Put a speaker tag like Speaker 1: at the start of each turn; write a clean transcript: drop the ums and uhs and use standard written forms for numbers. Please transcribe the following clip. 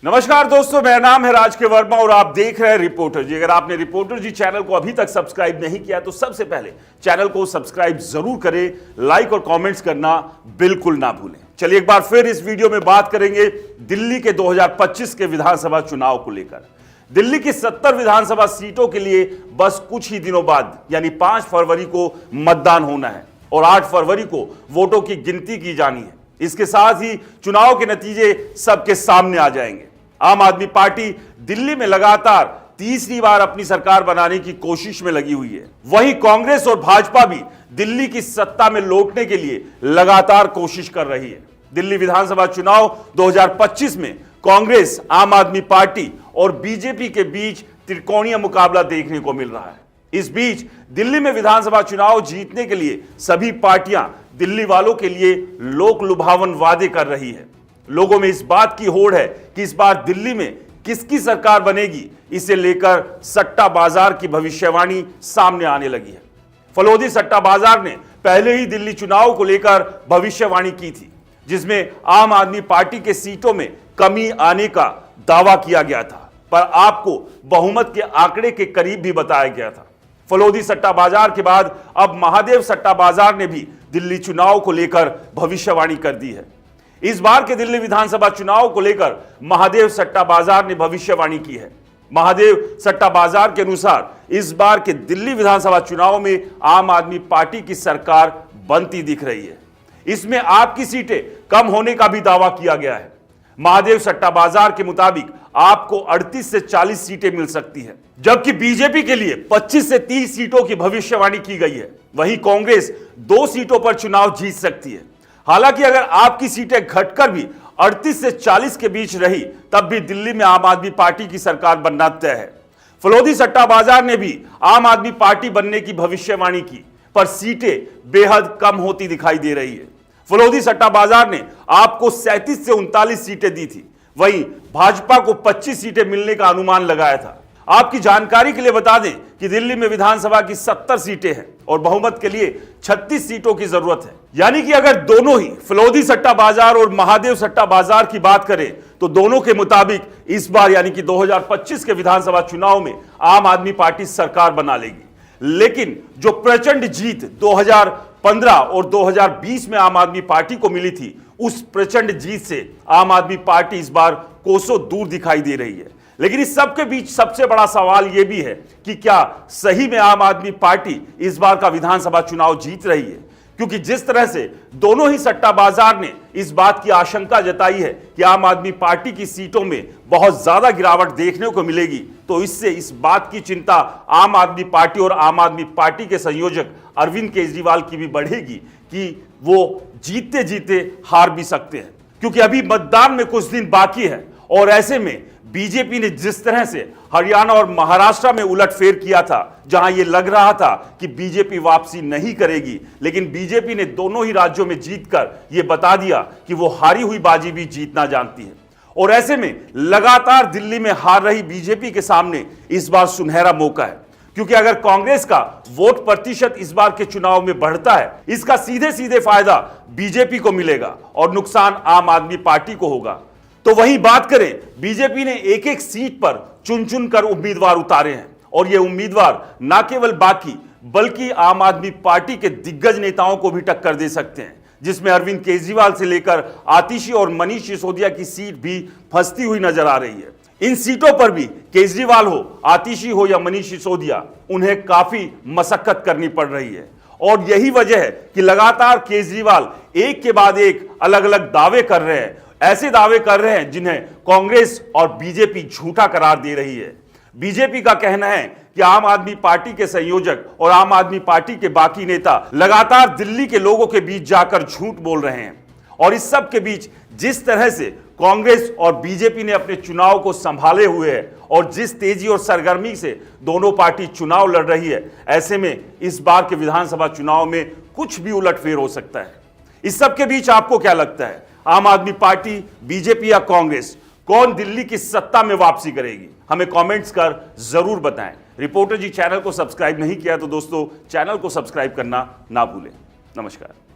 Speaker 1: नमस्कार दोस्तों, मेरा नाम है राज के वर्मा और आप देख रहे हैं रिपोर्टर जी। अगर आपने रिपोर्टर जी चैनल को अभी तक सब्सक्राइब नहीं किया तो सबसे पहले चैनल को सब्सक्राइब जरूर करें, लाइक और कमेंट्स करना बिल्कुल ना भूलें। चलिए एक बार फिर इस वीडियो में बात करेंगे दिल्ली के 2025 के विधानसभा चुनाव को लेकर। दिल्ली की 70 विधानसभा सीटों के लिए बस कुछ ही दिनों बाद यानी 5 फरवरी को मतदान होना है और 8 फरवरी को वोटों की गिनती की जानी है। इसके साथ ही चुनाव के नतीजे सबके सामने आ जाएंगे। आम आदमी पार्टी दिल्ली में लगातार तीसरी बार अपनी सरकार बनाने की कोशिश में लगी हुई है। वहीं कांग्रेस और भाजपा भी दिल्ली की सत्ता में लौटने के लिए लगातार कोशिश कर रही है। दिल्ली विधानसभा चुनाव 2025 में कांग्रेस, आम आदमी पार्टी और बीजेपी के बीच त्रिकोणीय मुकाबला देखने को मिल रहा है। इस बीच दिल्ली में विधानसभा चुनाव जीतने के लिए सभी पार्टियां दिल्ली वालों के लिए लोक लुभावन वादे कर रही है। लोगों में इस बात की होड़ है कि इस बार दिल्ली में किसकी सरकार बनेगी, इसे लेकर सट्टा बाजार की भविष्यवाणी सामने आने लगी है। फलोदी सट्टा बाजार ने पहले ही दिल्ली चुनाव को लेकर भविष्यवाणी की थी, जिसमें आम आदमी पार्टी के सीटों में कमी आने का दावा किया गया था, पर आपको बहुमत के आंकड़े के करीब भी बताया गया था। फलोदी सट्टा बाजार के बाद अब महादेव सट्टा बाजार ने भी दिल्ली चुनाव को लेकर भविष्यवाणी कर दी है। इस बार के दिल्ली विधानसभा चुनाव को लेकर महादेव सट्टा बाजार ने भविष्यवाणी की है। महादेव सट्टा बाजार के अनुसार इस बार के दिल्ली विधानसभा चुनाव में आम आदमी पार्टी की सरकार बनती दिख रही है। इसमें आपकी सीटें कम होने का भी दावा किया गया है। महादेव सट्टा बाजार के मुताबिक आपको 38 से 40 सीटें मिल सकती हैं, जबकि बीजेपी के लिए 25 से 30 सीटों की भविष्यवाणी की गई है। वहीं कांग्रेस 2 सीटों पर चुनाव जीत सकती है। हालांकि अगर आपकी सीटें घटकर भी 38 से 40 के बीच रही तब भी दिल्ली में आम आदमी पार्टी की सरकार बनना तय है। फलोदी सट्टा बाजार ने भी आम आदमी पार्टी बनने की भविष्यवाणी की, पर सीटें बेहद कम होती दिखाई दे रही है। फलोदी सट्टा बाजार ने आपको 37 से 39 सीटें दी थी, वहीं भाजपा को 25 सीटें मिलने का अनुमान लगाया था। आपकी जानकारी के लिए बता दें कि दिल्ली में विधानसभा की 70 सीटें हैं और बहुमत के लिए 36 सीटों की जरूरत है। यानी कि अगर दोनों ही फलोदी सट्टा बाजार और महादेव सट्टा बाजार की बात करें तो दोनों के मुताबिक इस बार यानी कि 2025 के विधानसभा चुनाव में आम आदमी पार्टी सरकार बना लेगी। लेकिन जो प्रचंड जीत 2015 और 2020 में आम आदमी पार्टी को मिली थी, उस प्रचंड जीत से आम आदमी पार्टी इस बार कोसों दूर दिखाई दे रही है। लेकिन इस सब के बीच सबसे बड़ा सवाल यह भी है कि क्या सही में आम आदमी पार्टी इस बार का विधानसभा चुनाव जीत रही है, क्योंकि जिस तरह से दोनों ही सट्टा बाजार ने इस बात की आशंका जताई है कि आम आदमी पार्टी की सीटों में बहुत ज्यादा गिरावट देखने को मिलेगी, तो इससे इस बात की चिंता आम आदमी पार्टी और आम आदमी पार्टी के संयोजक अरविंद केजरीवाल की भी बढ़ेगी कि वो जीतते जीते हार भी सकते हैं, क्योंकि अभी मतदान में कुछ दिन बाकी है। और ऐसे में बीजेपी ने जिस तरह से हरियाणा और महाराष्ट्र में उलटफेर किया था, जहां यह लग रहा था कि बीजेपी वापसी नहीं करेगी, लेकिन बीजेपी ने दोनों ही राज्यों में जीतकर यह बता दिया कि वो हारी हुई बाजी भी जीतना जानती है। और ऐसे में लगातार दिल्ली में हार रही बीजेपी के सामने इस बार सुनहरा मौका है, क्योंकि अगर कांग्रेस का वोट प्रतिशत इस बार के चुनाव में बढ़ता है, इसका सीधे सीधे फायदा बीजेपी को मिलेगा और नुकसान आम आदमी पार्टी को होगा। तो वहीं बात करें, बीजेपी ने एक एक सीट पर चुन चुन कर उम्मीदवार उतारे हैं और ये उम्मीदवार न केवल बाकी बल्कि आम आदमी पार्टी के दिग्गज नेताओं को भी टक्कर दे सकते हैं, जिसमें अरविंद केजरीवाल से लेकर आतिशी और मनीष सिसोदिया की सीट भी फंसती हुई नजर आ रही है। इन सीटों पर भी केजरीवाल हो, आतिशी हो या मनीष सिसोदिया, उन्हें काफी मशक्कत करनी पड़ रही है। और यही वजह है कि लगातार केजरीवाल एक के बाद एक अलग अलग दावे कर रहे हैं, ऐसे दावे कर रहे हैं जिन्हें कांग्रेस और बीजेपी झूठा करार दे रही है। बीजेपी का कहना है कि आम आदमी पार्टी के संयोजक और आम आदमी पार्टी के बाकी नेता लगातार दिल्ली के लोगों के बीच जाकर झूठ बोल रहे हैं। और इस सब के बीच जिस तरह से कांग्रेस और बीजेपी ने अपने चुनाव को संभाले हुए है और जिस तेजी और सरगर्मी से दोनों पार्टी चुनाव लड़ रही है, ऐसे में इस बार के विधानसभा चुनाव में कुछ भी उलटफेर हो सकता है। इस सब के बीच आपको क्या लगता है, आम आदमी पार्टी, बीजेपी या कांग्रेस, कौन दिल्ली की सत्ता में वापसी करेगी? हमें कमेंट्स कर जरूर बताएं। रिपोर्टर जी चैनल को सब्सक्राइब नहीं किया तो दोस्तों चैनल को सब्सक्राइब करना ना भूलें। नमस्कार।